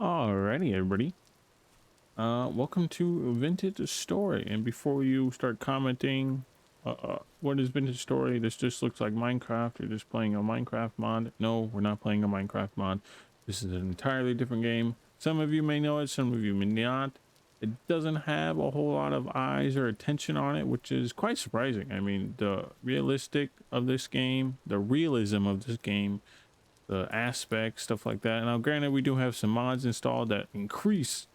Alrighty, everybody. Welcome to Vintage Story. And before you start commenting, what is Vintage Story? This just looks like Minecraft. You're just playing a Minecraft mod. No, we're not playing a Minecraft mod. This is an entirely different game. Some of you may know it, some of you may not. It doesn't have a whole lot of eyes or attention on it, which is quite surprising. I mean, the realistic of this game, the realism of this game, the aspects, stuff like that. Now, granted, we do have some mods installed that increase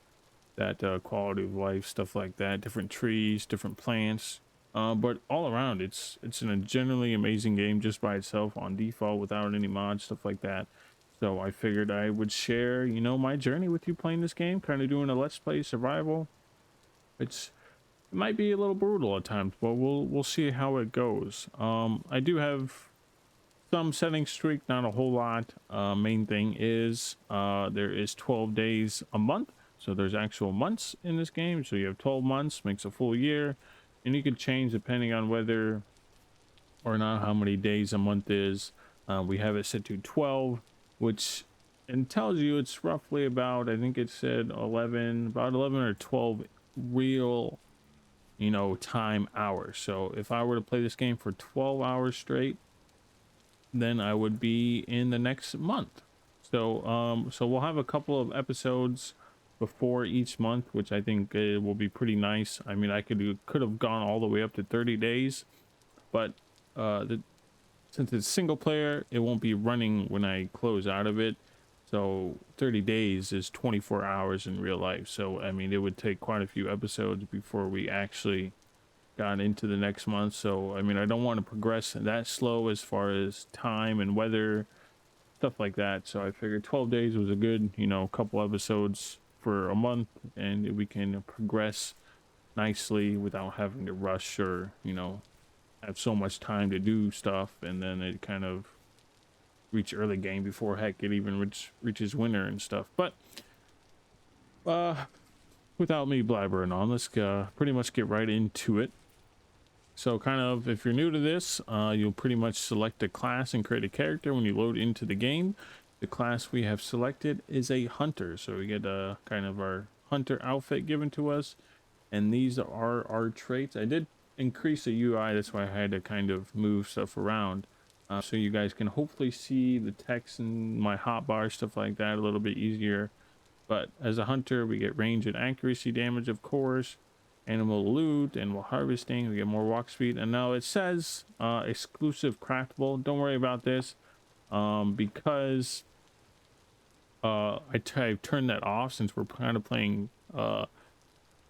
that quality of life, stuff like that, different trees, different plants, but all around it's a generally amazing game just by itself on default without any mods, stuff like that. So I figured I would share, you know, my journey with you playing this game, kind of doing a let's play survival. It might be a little brutal at times, but we'll see how it goes. I do have some settings tweaked, not a whole lot. Main thing is there is 12 days a month, so there's actual months in this game. So you have 12 months makes a full year, and you can change depending on whether or not how many days a month is. We have it set to 12, which and tells you it's roughly about, I think it said 11 or 12 real, you know, time hours. So if I were to play this game for 12 hours straight, then I would be in the next month. So so we'll have a couple of episodes before each month, which I think will be pretty nice. I mean, I could have gone all the way up to 30 days, but since it's single player, it won't be running when I close out of it. So 30 days is 24 hours in real life. So I mean, it would take quite a few episodes before we actually got into the next month. So I mean, I don't want to progress that slow as far as time and weather, stuff like that. So I figured 12 days was a good, you know, couple episodes for a month, and we can progress nicely without having to rush or, you know, have so much time to do stuff, and then it kind of reach early game before heck it even reaches winter and stuff. But without me blabbering on, let's pretty much get right into it. So kind of, if you're new to this, you'll pretty much select a class and create a character when you load into the game. The class we have selected is a hunter, so we get a kind of our hunter outfit given to us, and these are our traits. I did increase the UI, that's why I had to kind of move stuff around, so you guys can hopefully see the text and my hotbar, stuff like that, a little bit easier. But as a hunter, we get range and accuracy damage, of course, animal loot, animal harvesting, we get more walk speed. And now it says exclusive craftable. Don't worry about this, because I've turned that off since we're kind of playing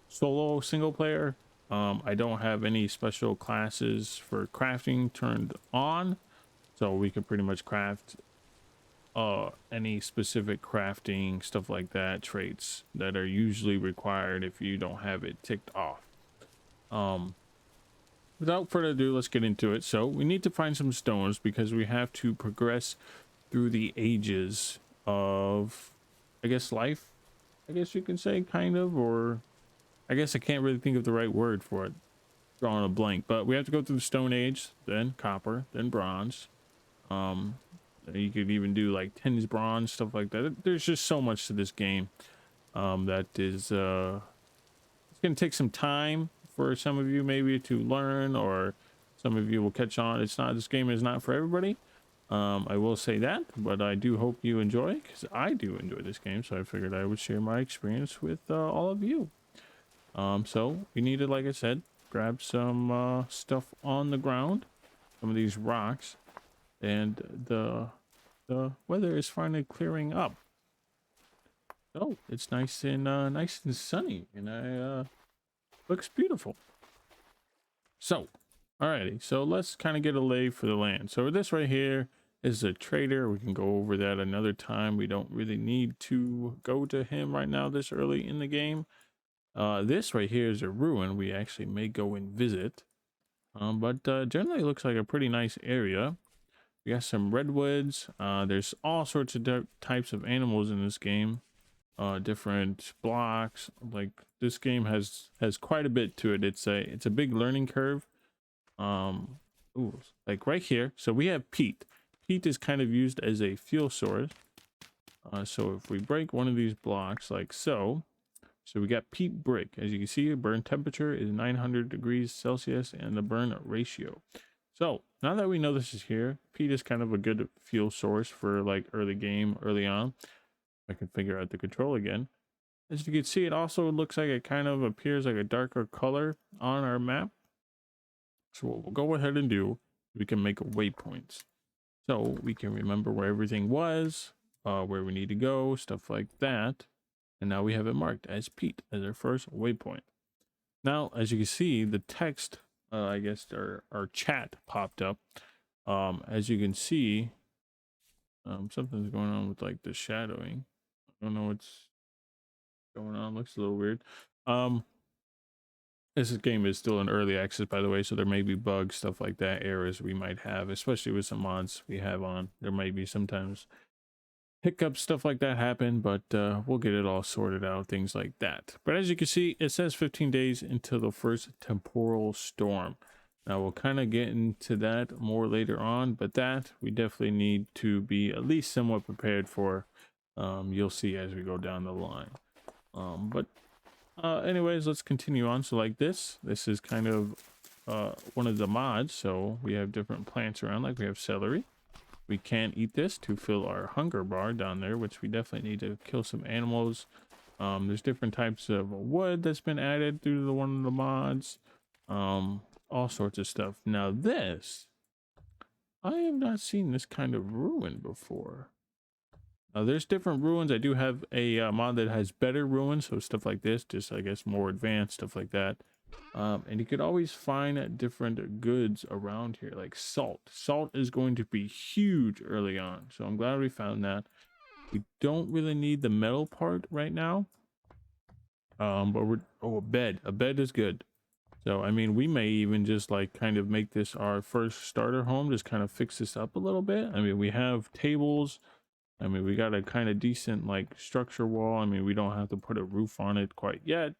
solo single player. I don't have any special classes for crafting turned on, so we could pretty much craft any specific crafting, stuff like that, traits that are usually required if you don't have it ticked off. Without further ado, let's get into it. So we need to find some stones because we have to progress through the ages of, I guess, life, I guess you can say, kind of, or I guess I can't really think of the right word for it, drawing a blank. But we have to go through the Stone Age, then copper, then bronze. You could even do like tins bronze, stuff like that. There's just so much to this game that is it's gonna take some time for some of you maybe to learn, or some of you will catch on. This game is not for everybody. I will say that, but I do hope you enjoy, because I do enjoy this game, so I figured I would share my experience with all of you. So we need to, like I said, grab some stuff on the ground, some of these rocks, and the weather is finally clearing up. Oh, it's nice and sunny, and looks beautiful. So alrighty, so let's kind of get a lay for the land. So this right here is a trader. We can go over that another time. We don't really need to go to him right now this early in the game. This right here is a ruin we actually may go and visit, but generally it looks like a pretty nice area. We got some redwoods. There's all sorts of types of animals in this game, different blocks. Like, this game has quite a bit to it. It's a big learning curve. Ooh, like right here, so we have peat. Peat is kind of used as a fuel source. So if we break one of these blocks like so, so we got peat brick. As you can see, the burn temperature is 900 degrees Celsius and the burn ratio. So now that we know this is here, peat is kind of a good fuel source for like early game, early on. I can figure out the control again. As you can see, it also looks like it kind of appears like a darker color on our map. So what we'll go ahead and do, we can make waypoints. So we can remember where everything was, where we need to go, stuff like that. And now we have it marked as peat as our first waypoint. Now, as you can see, the text, I guess our chat popped up. As you can see, something's going on with like the shadowing. I don't know what's going on. Looks a little weird. This game is still in early access, by the way, so there may be bugs, stuff like that, errors we might have, especially with some mods we have on. There might be sometimes hiccups, stuff like that happen, but we'll get it all sorted out, things like that. But as you can see, it says 15 days until the first temporal storm. Now we'll kind of get into that more later on, but that we definitely need to be at least somewhat prepared for. You'll see as we go down the line. Anyways, let's continue on. So like this is kind of one of the mods. So we have different plants around, like we have celery. We can eat this to fill our hunger bar down there, which we definitely need to kill some animals. There's different types of wood that's been added through the one of the mods. All sorts of stuff. Now this, I have not seen this kind of ruin before. There's different ruins. I do have a mod that has BetterRuins, so stuff like this, just I guess more advanced stuff like that. And you could always find different goods around here, like salt. Salt is going to be huge early on, so I'm glad we found that. We don't really need the metal part right now. But we're a bed. A bed is good. So I mean, we may even just like kind of make this our first starter home, just kind of fix this up a little bit. I mean, we have tables. I mean, we got a kind of decent like structure wall. I mean, we don't have to put a roof on it quite yet,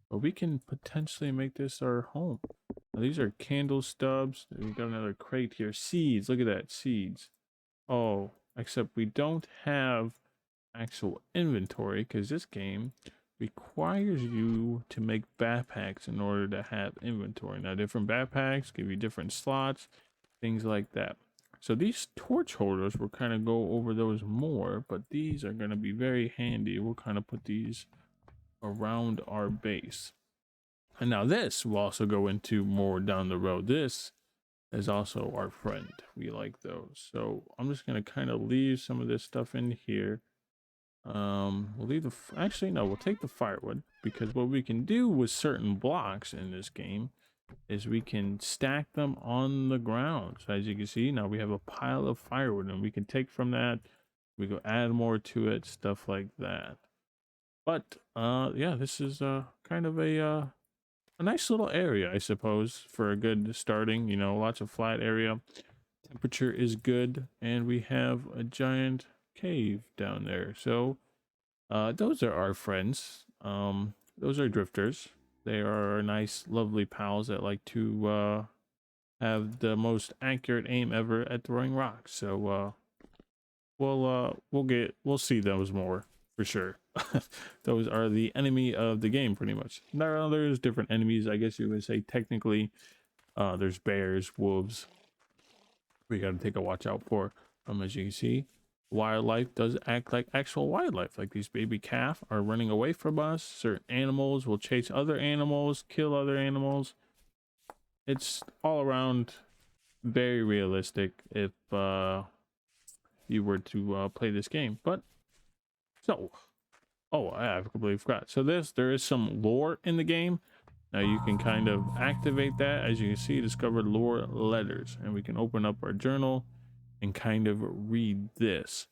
but we can potentially make this our home. Now, these are candle stubs. We got another crate here. Seeds. Look at that. Seeds. Oh, except we don't have actual inventory because this game requires you to make backpacks in order to have inventory. Now, different backpacks give you different slots, things like that. So these torch holders, we'll kind of go over those more, but these are going to be very handy. We'll kind of put these around our base. And now this will also go into more down the road. This is also our friend. We like those. So I'm just going to kind of leave some of this stuff in here. We'll leave the, actually, no, we'll take the firewood, because what we can do with certain blocks in this game is we can stack them on the ground. So as you can see, now we have a pile of firewood, and we can take from that, we go add more to it, stuff like that. But yeah, this is kind of a nice little area, I suppose, for a good starting. You know, lots of flat area, temperature is good, and we have a giant cave down there. So those are our friends. Those are drifters. They are nice, lovely pals that like to have the most accurate aim ever at throwing rocks. So we'll see those more for sure. Those are the enemy of the game, pretty much. Now there's different enemies, I guess you would say technically. There's bears, wolves. We got to take a watch out for. As you can see, wildlife does act like actual wildlife. Like these baby calf are running away from us. Certain animals will chase other animals, kill other animals. It's all around very realistic if you were to play this game. But so, oh, I completely forgot. So there is some lore in the game. Now you can kind of activate that. As you can see, discover lore letters, and we can open up our journal and kind of read this.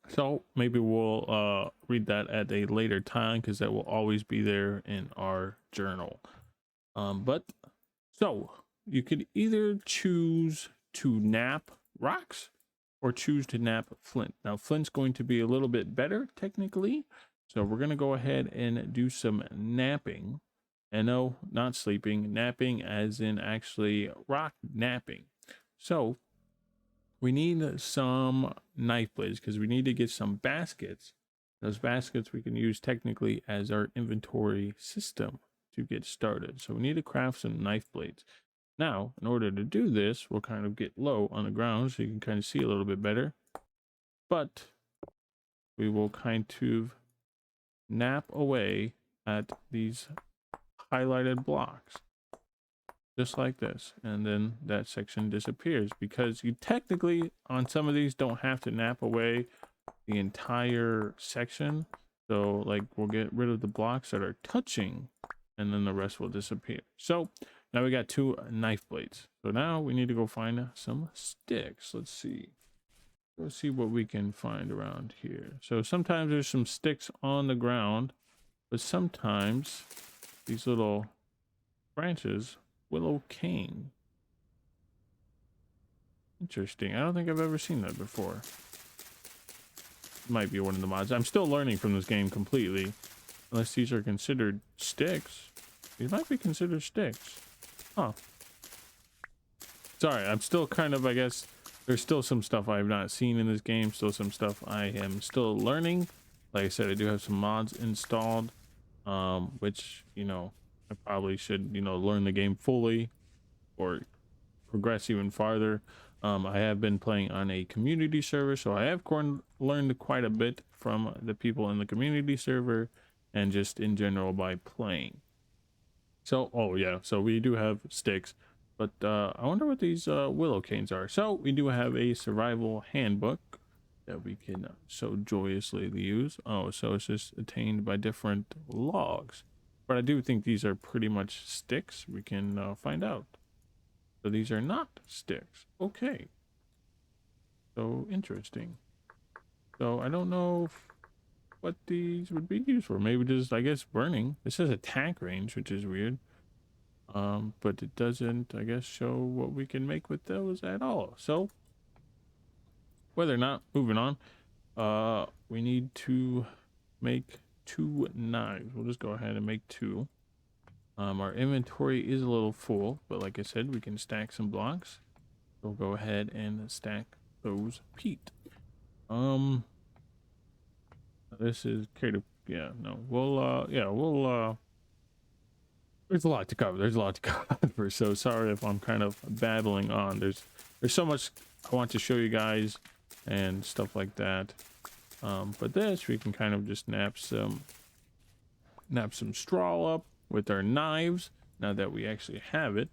So maybe we'll read that at a later time, because that will always be there in our journal. But so you could either choose to nap rocks or choose to nap flint. Now flint's going to be a little bit better technically, so we're going to go ahead and do some napping. And no, not sleeping, napping as in actually rock napping. So we need some knife blades because we need to get some baskets. Those baskets we can use technically as our inventory system to get started. So we need to craft some knife blades. Now, in order to do this, we'll kind of get low on the ground so you can kind of see a little bit better. But we will kind of nap away at these highlighted blocks. Just like this, and then that section disappears because you technically on some of these don't have to nap away the entire section. So like we'll get rid of the blocks that are touching and then the rest will disappear. So now we got 2 knife blades. So now we need to go find some sticks. Let's see what we can find around here. So sometimes there's some sticks on the ground, but sometimes these little branches, willow cane. Interesting. I don't think I've ever seen that before. Might be one of the mods. I'm still learning from this game completely. Unless these are considered sticks. These might be considered sticks. Huh. Sorry, I'm still kind of, I guess, there's still some stuff I have not seen in this game. Still some stuff I am still learning. Like I said, I do have some mods installed. Which, you know, I probably should, you know, learn the game fully or progress even farther. I have been playing on a community server, so I have learned quite a bit from the people in the community server and just in general by playing. So, oh yeah, so we do have sticks, but I wonder what these willow canes are. So we do have a survival handbook that we can so joyously use. Oh, so it's just attained by different logs. But I do think these are pretty much sticks. We can find out. So these are not sticks. Okay. So interesting. So I don't know what these would be used for. Maybe just, I guess, burning. This says attack range, which is weird. But it doesn't, I guess, show what we can make with those at all. So whether or not, moving on, we need to make 2 knives. We'll just go ahead and make 2. Our inventory is a little full, but like I said, we can stack some blocks. We'll go ahead and stack those peat. This is creative. Yeah, no, we'll there's a lot to cover. There's a lot to cover. So sorry if I'm kind of babbling on. There's so much I want to show you guys and stuff like that. But this we can kind of just nap some straw up with our knives. Now that we actually have it,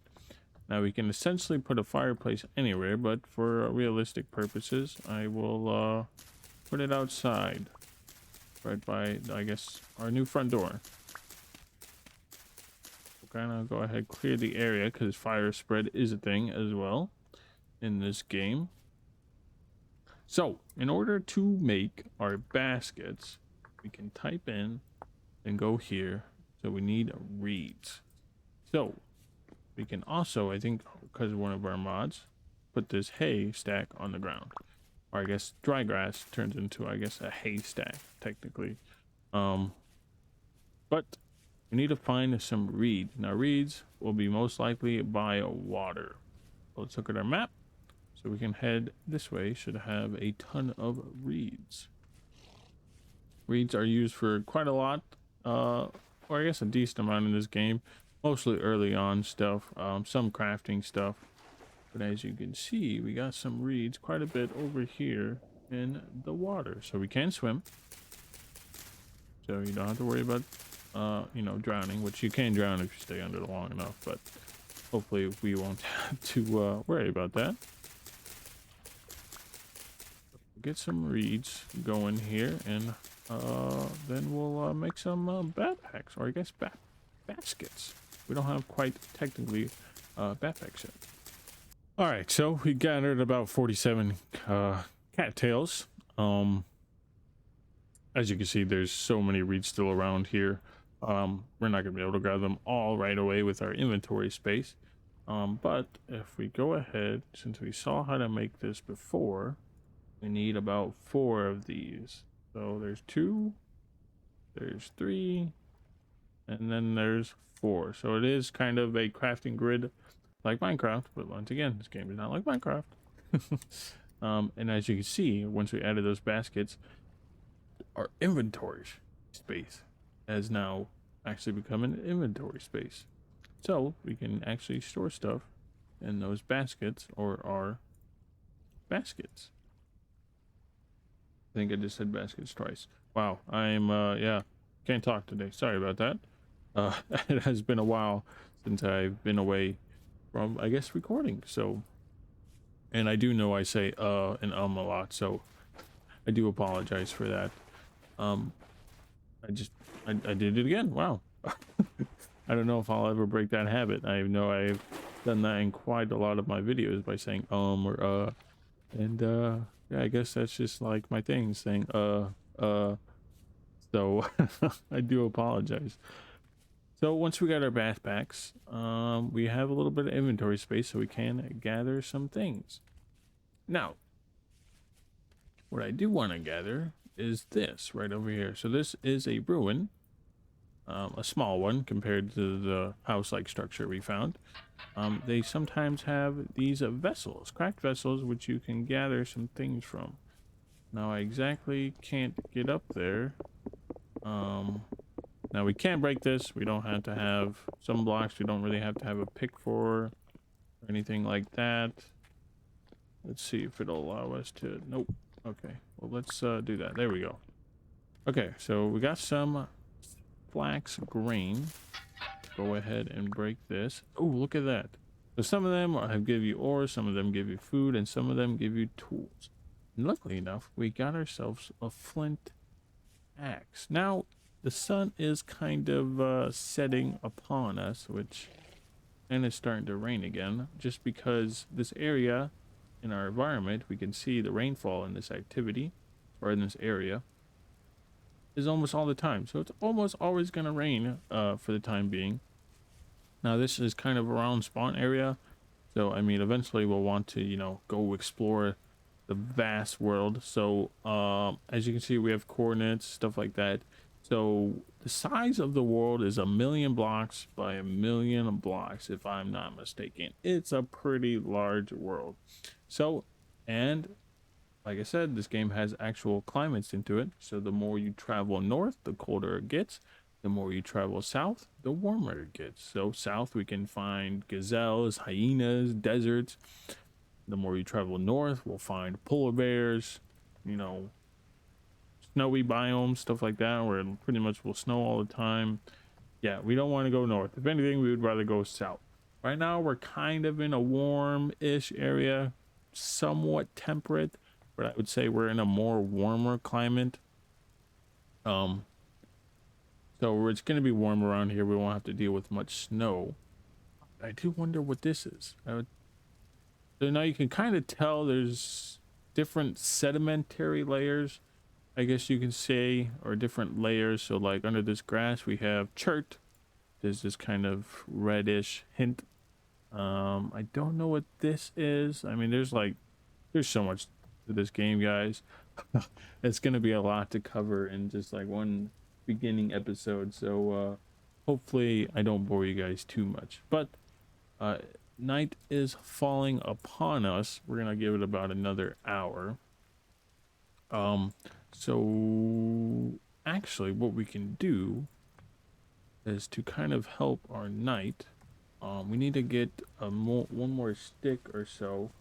now we can essentially put a fireplace anywhere, but for realistic purposes I will put it outside right by, I guess, our new front door. We'll kind of go ahead, clear the area because fire spread is a thing as well in this game. So in order to make our baskets, we can type in and go here. So we need reeds. So we can also, I think, because of one of our mods, put this hay stack on the ground. Or I guess dry grass turns into, I guess, a hay stack technically. But we need to find some reeds. Now reeds will be most likely by water. So let's look at our map. So we can head this way. Should have a ton of reeds. Reeds are used for quite a lot, or I guess a decent amount in this game. Mostly early on stuff, some crafting stuff. But as you can see, we got some reeds quite a bit over here in the water. So we can swim. So you don't have to worry about, you know, drowning, which you can drown if you stay under long enough. But hopefully we won't have to worry about that. Get some reeds going here, and then we'll make some backpacks, or I guess baskets. We don't have quite technically backpacks yet. All right, so we gathered about 47 cattails. As you can see, there's so many reeds still around here. We're not gonna be able to grab them all right away with our inventory space. But if we go ahead, since we saw how to make this before, we need about 4 of these. So there's 2, there's 3, and then there's 4. So it is kind of a crafting grid like Minecraft, but once again, this game is not like Minecraft. And as you can see, once we added those baskets, our inventory space has now actually become an inventory space. So we can actually store stuff in those baskets, or our baskets. I think I just said baskets twice. Wow, I'm yeah, can't talk today. Sorry about that. It has been a while since I've been away from, I guess, recording. So, and I do know I say and a lot, so I do apologize for that. Um, I did it again. Wow. I don't know if I'll ever break that habit. I know I've done that in quite a lot of my videos by saying or and yeah, I guess that's just like my thing, saying so I do apologize. So once we got our backpacks, we have a little bit of inventory space, so we can gather some things. Now, what I do want to gather is this right over here. So this is a ruin, a small one compared to the house-like structure we found. They sometimes have these vessels, cracked vessels, which you can gather some things from. Now I exactly can't get up there. Now we can't break this. We don't have to have some blocks. We don't really have to have a pick for or anything like that. Let's see if it'll allow us to. Nope. Okay. Well, let's do that. There we go. Okay. So we got some flax grain. Go ahead and break this. Oh, look at that. So some of them give you ore, some of them give you food, and some of them give you tools. And luckily enough, we got ourselves a flint axe. Now, the sun is kind of setting upon us, which, and it's starting to rain again, just because this area in our environment, we can see the rainfall in this activity, or in this area, is almost all the time. So it's almost always going to rain for the time being. Now, this is kind of around spawn area. So, I mean, eventually we'll want to, you know, go explore the vast world. So, as you can see, we have coordinates, stuff like that. So the size of the world is 1,000,000 blocks by 1,000,000 blocks, if I'm not mistaken. It's a pretty large world. So, and like I said, this game has actual climates into it. So the more you travel north, the colder it gets. The more you travel south, the warmer it gets. So south, we can find gazelles, hyenas, deserts. The more you travel north, we'll find polar bears, you know, snowy biomes, stuff like that, where it pretty much will snow all the time. Yeah, we don't want to go north. If anything, we would rather go south. Right now, we're kind of in a warm-ish area, somewhat temperate, but I would say we're in a more warmer climate. So it's going to be warm around here. We won't have to deal with much snow. I do wonder what this is. So now you can kind of tell there's different sedimentary layers, I guess you can say, or different layers. So like under this grass, we have chert. There's this kind of reddish hint. I don't know what this is. I mean, there's so much to this game, guys. It's going to be a lot to cover in just like one beginning episode. So hopefully I don't bore you guys too much. But night is falling upon us. We're going to give it about another hour. So actually what we can do is to kind of help our night. We need to get one more stick or so.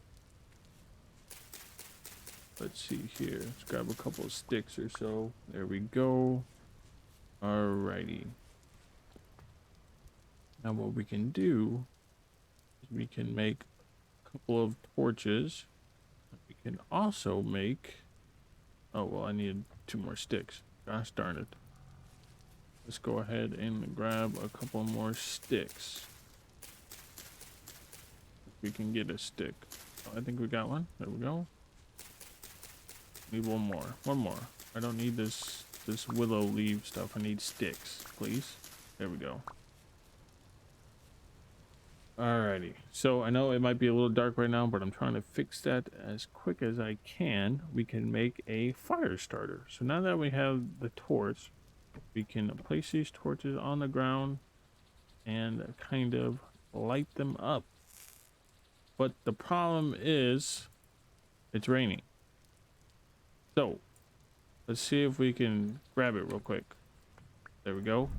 Let's see here. Let's grab a couple of sticks or so. There we go. Alrighty. Now what we can do is we can make a couple of torches. We can also make... Oh, well, I need 2 more sticks. Gosh darn it. Let's go ahead and grab a couple more sticks. If we can get a stick. Oh, I think we got one. There we go. Need one more. One more. I don't need this willow leaf stuff. I need sticks, please. There we go. Alrighty. So I know it might be a little dark right now, but I'm trying to fix that as quick as I can. We can make a fire starter. So now that we have the torch, we can place these torches on the ground and kind of light them up. But the problem is It's raining. So let's see if we can grab it real quick. There we go.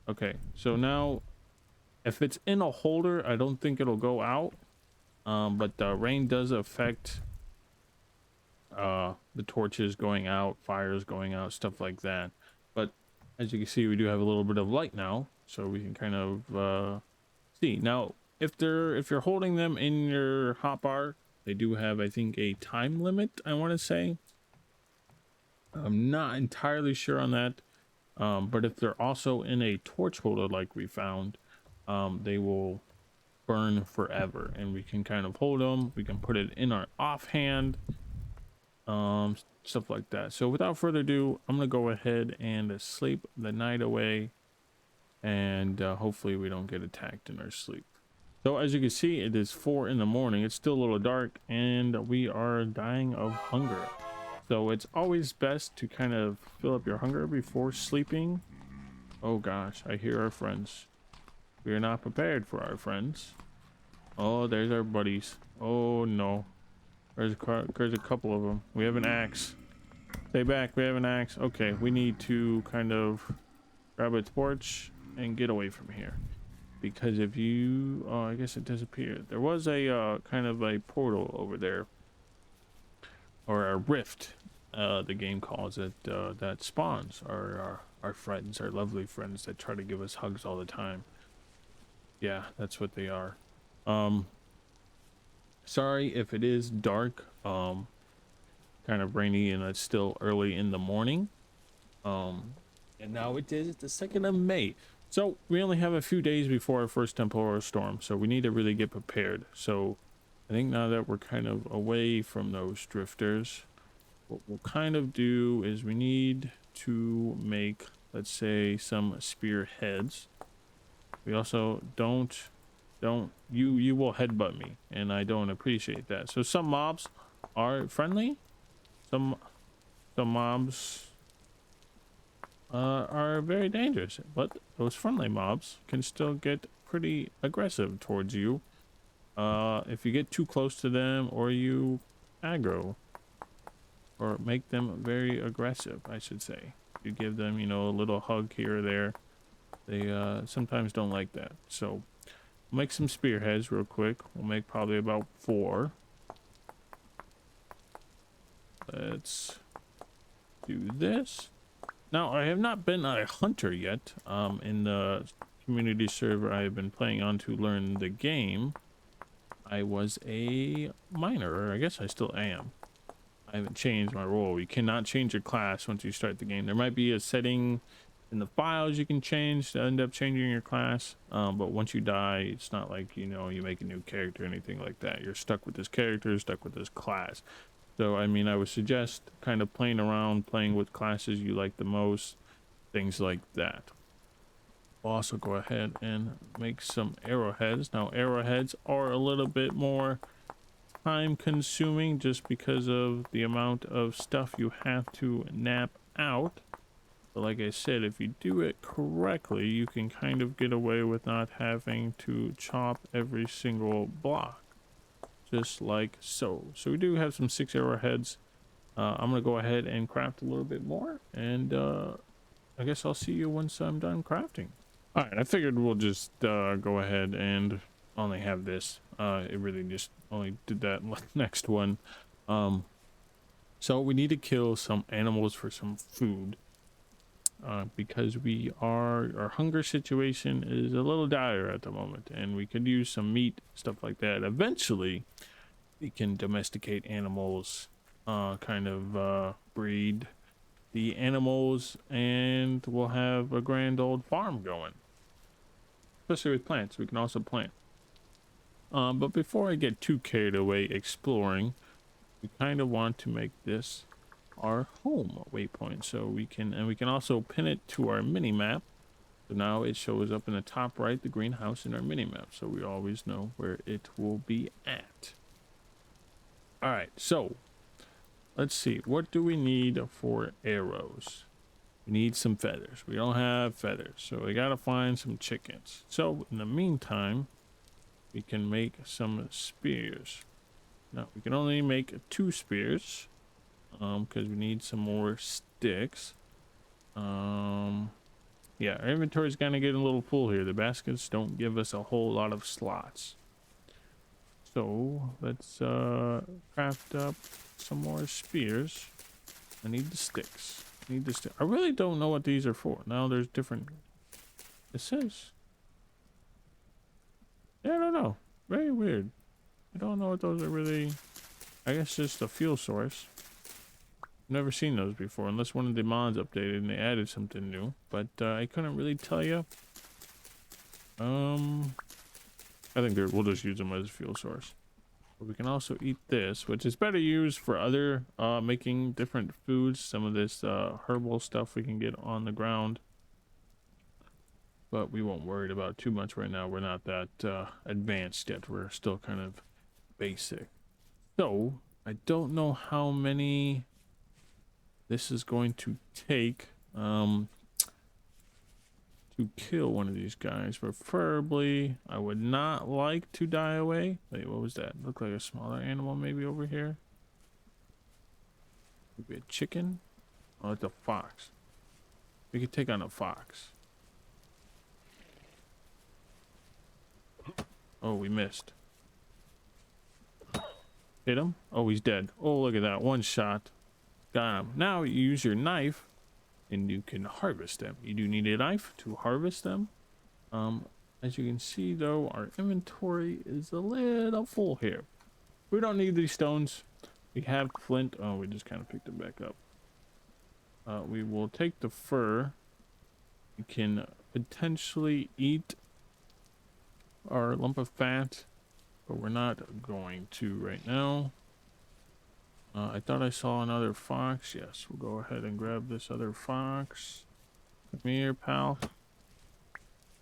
Okay, so now if it's in a holder, I don't think it'll go out. But the rain does affect the torches going out, fires going out, stuff like that. But as you can see, we do have a little bit of light now, so we can kind of see. Now if you're holding them in your hotbar, they do have, I think, a time limit, I want to say. I'm not entirely sure on that. But if they're also in a torch holder like we found, they will burn forever, and we can kind of hold them, we can put it in our offhand, stuff like that. So without further ado, I'm gonna go ahead and sleep the night away, and hopefully we don't get attacked in our sleep. So as you can see, it is 4 in the morning. It's still a little dark, and we are dying of hunger. So it's always best to kind of fill up your hunger before sleeping. Oh gosh, I hear our friends. We are not prepared for our friends. Oh, there's our buddies. Oh no. There's a couple of them. We have an axe. Stay back, we have an axe. Okay, we need to kind of grab a torch and get away from here. Because if you... oh, I guess it disappeared. There was a kind of a portal over there. Or a rift, the game calls it, that spawns our friends, our lovely friends that try to give us hugs all the time. Yeah, that's what they are. Sorry if it is dark, kind of rainy, and it's still early in the morning. And now it is the 2nd of May. So we only have a few days before our first temporal storm, so we need to really get prepared. So I think now that we're kind of away from those drifters, what we'll kind of do is we need to make, let's say, some spearheads. We also don't you will headbutt me, and I don't appreciate that. So some mobs are friendly, some mobs are very dangerous, but those friendly mobs can still get pretty aggressive towards you if you get too close to them, or you aggro, or make them very aggressive, I should say. You give them, you know, a little hug here or there. They sometimes don't like that. So we'll make some spearheads real quick. We'll make probably about 4. Let's do this. Now, I have not been a hunter yet. In the community server I have been playing on to learn the game, I was a miner, or I guess I still am. I haven't changed my role. You cannot change your class once you start the game. There might be a setting in the files you can change to end up changing your class, but once you die, it's not like, you know, you make a new character or anything like that. You're stuck with this character, stuck with this class. So I mean, I would suggest kind of playing around, playing with classes you like the most, things like that. We'll also go ahead and make some arrowheads. Now arrowheads are a little bit more time consuming just because of the amount of stuff you have to nap out. But like I said, if you do it correctly, you can kind of get away with not having to chop every single block. Just like so. So we do have some 6 arrowheads. I'm gonna go ahead and craft a little bit more, and I guess I'll see you once I'm done crafting. All right, I figured we'll just go ahead and only have this. It really just only did that next one. So we need to kill some animals for some food, because our hunger situation is a little dire at the moment, and we could use some meat, stuff like that. Eventually we can domesticate animals, kind of breed the animals, and we'll have a grand old farm going, especially with plants. We can also plant. But before I get too carried away exploring, we kind of want to make this our home waypoint, so we can also pin it to our mini map. So now it shows up in the top right, the greenhouse in our mini map, so we always know where it will be at. All right, so let's see, what do we need for arrows? We need some feathers. We don't have feathers, so we gotta find some chickens. So in the meantime, we can make some spears. No, we can only make 2 spears. Because we need some more sticks. Yeah, our inventory's gonna get a little full here. The baskets don't give us a whole lot of slots. So let's craft up some more spears. I need the sticks. I really don't know what these are for. Now there's different. It says. Yeah, I don't know. Very weird. I don't know what those are really. I guess just a fuel source. Never seen those before, unless one of the mods updated and they added something new. But I couldn't really tell you. I think we'll just use them as a fuel source. But we can also eat this, which is better used for other making different foods. Some of this herbal stuff we can get on the ground, but we won't worry about too much right now. We're not that advanced yet. We're still kind of basic. So I don't know how many this is going to take to kill one of these guys. Preferably, I would not like to die away. Wait, what was that? Looked like a smaller animal maybe over here. Maybe a chicken? Oh, it's a fox. We could take on a fox. Oh, we missed. Hit him? Oh, he's dead. Oh, look at that. One shot. Got him. Now you use your knife and you can harvest them. You do need a knife to harvest them. As you can see though, our inventory is a little full here. We don't need these stones. We have flint. Oh, we just kind of picked it back up. We will take the fur. We can potentially eat our lump of fat, but we're not going to right now. I thought I saw another fox. Yes, we'll go ahead and grab this other fox. Come here, pal.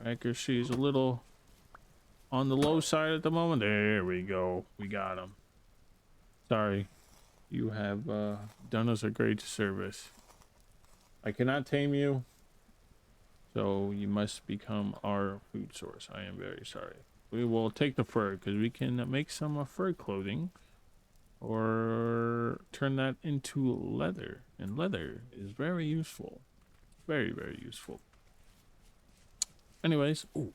Accuracy is a little on the low side at the moment. There we go. We got him. Sorry. You have done us a great service. I cannot tame you, so you must become our food source. I am very sorry. We will take the fur because we can make some fur clothing or turn that into leather, and leather is very useful. Very, very useful. Anyways, ooh.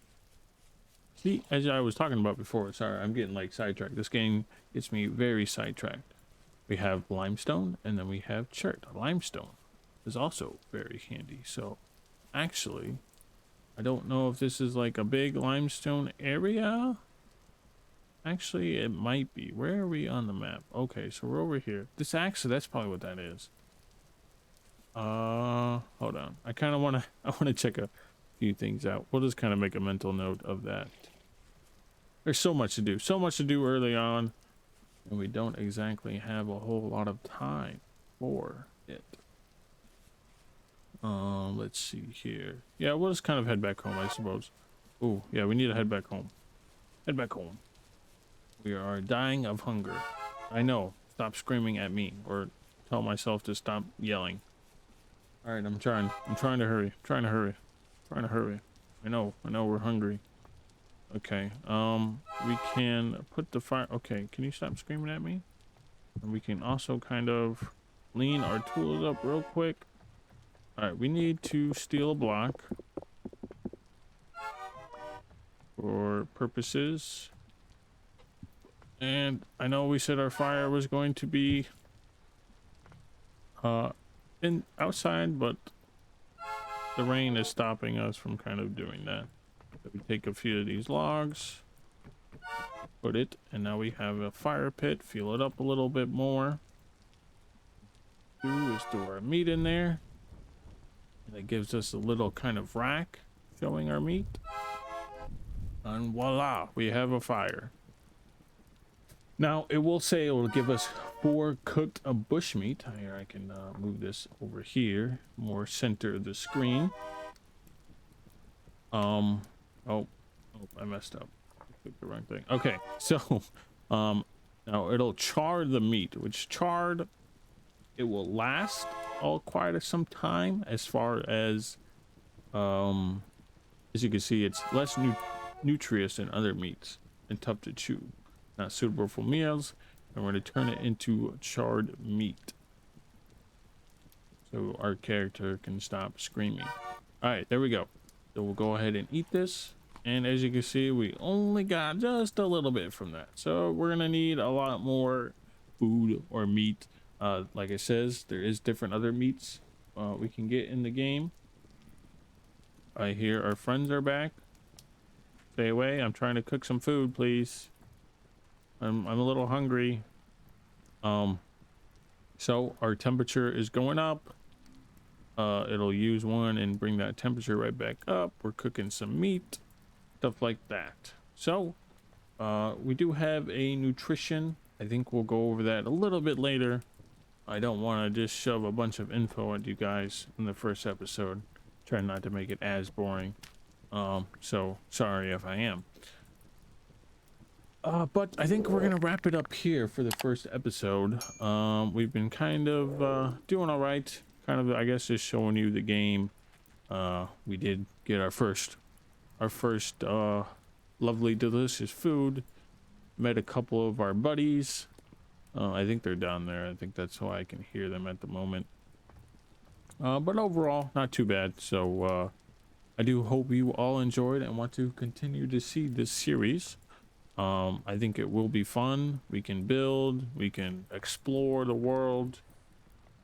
See, as I was talking about before, sorry, I'm getting like sidetracked. This game gets me very sidetracked. We have limestone and then we have chert. Limestone is also very handy. So actually, I don't know if this is like a big limestone area. Actually, it might be. Where are we on the map? Okay, so we're over here. This actually, that's probably what that is. Hold on. I kind of want to check a few things out. We'll just kind of make a mental note of that. There's so much to do. So much to do early on, and we don't exactly have a whole lot of time for it. Let's see here. Yeah, we'll just kind of head back home, I suppose. Oh, yeah, we need to head back home. Head back home. We are dying of hunger. I know. Stop screaming at me, or tell myself to stop yelling. All right, I'm trying to hurry. Trying to hurry. I know we're hungry. Okay. We can put the fire. Okay, can you stop screaming at me? And we can also kind of lean our tools up real quick. All right, we need to steal a block for purposes. And I know we said our fire was going to be in outside, but the rain is stopping us from kind of doing that. So we take a few of these logs, put it, and now we have a fire pit. Fuel it up a little bit more. Do is store our meat in there. And it gives us a little kind of rack showing our meat. And voila, we have a fire. Now, it will say it will give us 4 cooked bush meat. Here, I can move this over here, more center of the screen. Oh, I messed up. I clicked the wrong thing. Okay, so, now it'll char the meat, which charred, it will last quite some time. As far as you can see, it's less nutritious than other meats and tough to chew. Not suitable for meals. and we're going to turn it into charred meat so our character can stop screaming. All right, there we go. So we'll go ahead and eat this, and as you can see, we only got just a little bit from that, so we're gonna need a lot more food or meat. Like it says, there is different other meats we can get in the game. I hear our friends are back. Stay away, I'm trying to cook some food, please. I'm a little hungry. So our temperature is going up. It'll use one and bring that temperature right back up. We're cooking some meat, stuff like that. So we do have a nutrition. I think we'll go over that a little bit later. I don't want to just shove a bunch of info at you guys in the first episode. Try not to make it as boring. So sorry if I am. But I think we're gonna wrap it up here for the first episode. We've been kind of doing all right. Kind of, I guess, just showing you the game. We did get our first lovely, delicious food. Met a couple of our buddies. I think they're down there. I think that's why I can hear them at the moment. But overall, not too bad. So I do hope you all enjoyed and want to continue to see this series. I think it will be fun. We can build, we can explore the world,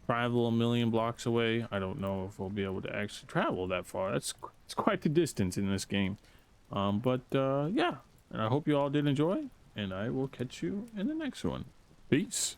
travel a million blocks away. I don't know if we'll be able to actually travel that far. It's quite the distance in this game. Yeah, and I hope you all did enjoy, and I will catch you in the next one. Peace.